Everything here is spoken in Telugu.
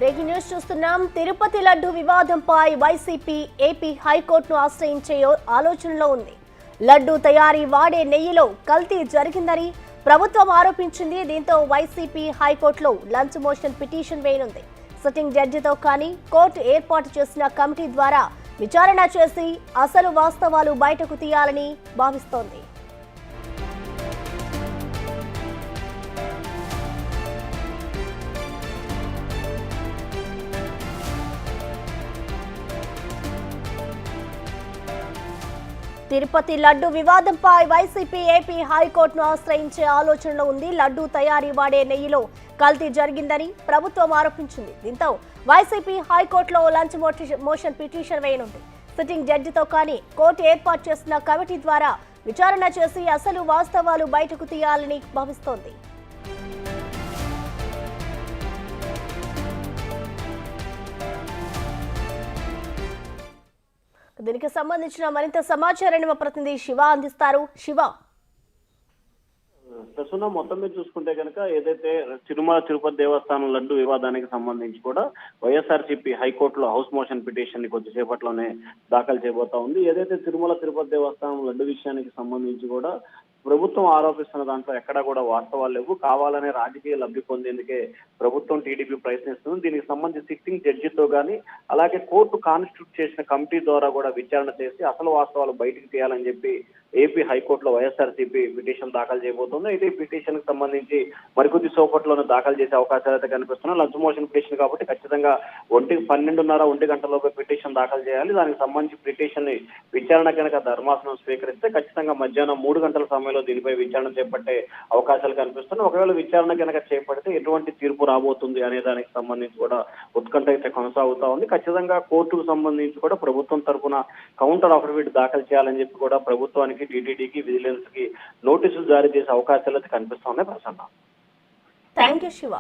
బ్రేకింగ్ న్యూస్ చూస్తున్నాం. తిరుపతి లడ్డు వివాదంపై వైసీపీ ఏపీ హైకోర్టును ఆశ్రయించే ఆలోచనలో ఉంది. లడ్డు తయారీ వాడే నెయ్యిలో కల్తీ జరిగిందని ప్రభుత్వం ఆరోపించింది. దీంతో వైసీపీ హైకోర్టులో లంచ్ మోషన్ పిటిషన్ వేయనుంది. సిట్టింగ్ జడ్జితో కానీ కోర్టు ఏర్పాటు చేసిన కమిటీ ద్వారా విచారణ చేసి అసలు వాస్తవాలు బయటకు తీయాలని భావిస్తోంది. తిరుపతి లడ్డు వివాదంపై వైసీపీ ఏపీ హైకోర్టును ఆశ్రయించే ఆలోచనలో ఉంది. లడ్డు తయారీ వాడే నెయ్యిలో కల్తీ జరిగిందని ప్రభుత్వం ఆరోపించింది. దీంతో వైసీపీ హైకోర్టులో లంచ్ మోషన్ పిటిషన్ వేయనుంది. సిట్టింగ్ జడ్జితో కానీ కోర్టు ఏర్పాటు చేసిన కమిటీ ద్వారా విచారణ చేసి అసలు వాస్తవాలు బయటకు తీయాలని భావిస్తోంది. దీనికి సంబంధించిన మరింత సమాచారాన్ని మా ప్రతినిధి శివ అందిస్తారు. శివ, ప్రస్తుతం మొత్తం మీద చూసుకుంటే కనుక ఏదైతే తిరుపతి దేవస్థానం లడ్డు వివాదానికి సంబంధించి కూడా వైఎస్ఆర్సీపీ హైకోర్టులో హౌస్ మోషన్ పిటిషన్ ని కొద్దిసేపట్లోనే దాఖలు చేయబోతా ఉంది. ఏదైతే తిరుపతి దేవస్థానం లడ్డు విషయానికి సంబంధించి కూడా ప్రభుత్వం ఆరోపిస్తున్న దాంట్లో ఎక్కడా కూడా వాస్తవాలు లేవు, కావాలనే రాజకీయ లబ్ధి పొందేందుకే ప్రభుత్వం టీడీపీ ప్రయత్నిస్తుంది. దీనికి సంబంధించి సిట్టింగ్ జడ్జితో కానీ అలాగే కోర్టు కాన్స్టిట్యూట్ చేసిన కమిటీ ద్వారా కూడా విచారణ చేసి అసలు వాస్తవాలు బయటకు తీయాలని చెప్పి ఏపీ హైకోర్టులో వైఎస్ఆర్సీపీ పిటిషన్ దాఖలు చేయబోతుంది. అయితే ఈ పిటిషన్ కి సంబంధించి మరికొద్ది సేపట్లోనే దాఖలు చేసే అవకాశాలు అయితే కనిపిస్తున్నాయి. లంచ్ మోషన్ పిటిషన్ కాబట్టి ఖచ్చితంగా 12:30 గంటలలోపు పిటిషన్ దాఖలు చేయాలి. దానికి సంబంధించి పిటిషన్ ని విచారణ కనుక ధర్మాసనం స్వీకరిస్తే ఖచ్చితంగా మధ్యాహ్నం 3 గంటల సమయంలో దీనిపై విచారణ చేపట్టే అవకాశాలు కనిపిస్తున్నాయి. ఒకవేళ విచారణ కనుక చేపడితే ఎటువంటి తీర్పు రాబోతుంది అనే దానికి సంబంధించి కూడా ఉత్కంఠ అయితే కొనసాగుతా ఉంది. ఖచ్చితంగా కోర్టుకు సంబంధించి కూడా ప్రభుత్వం తరఫున కౌంటర్ అఫిడవిట్ దాఖలు చేయాలని చెప్పి కూడా ప్రభుత్వానికి, టీటీడీకి, విజిలెన్స్ కి నోటీసులు జారీ చేసే అవకాశాలు అయితే కనిపిస్తా ఉన్నాయి. Prasanna, thank you Shiva.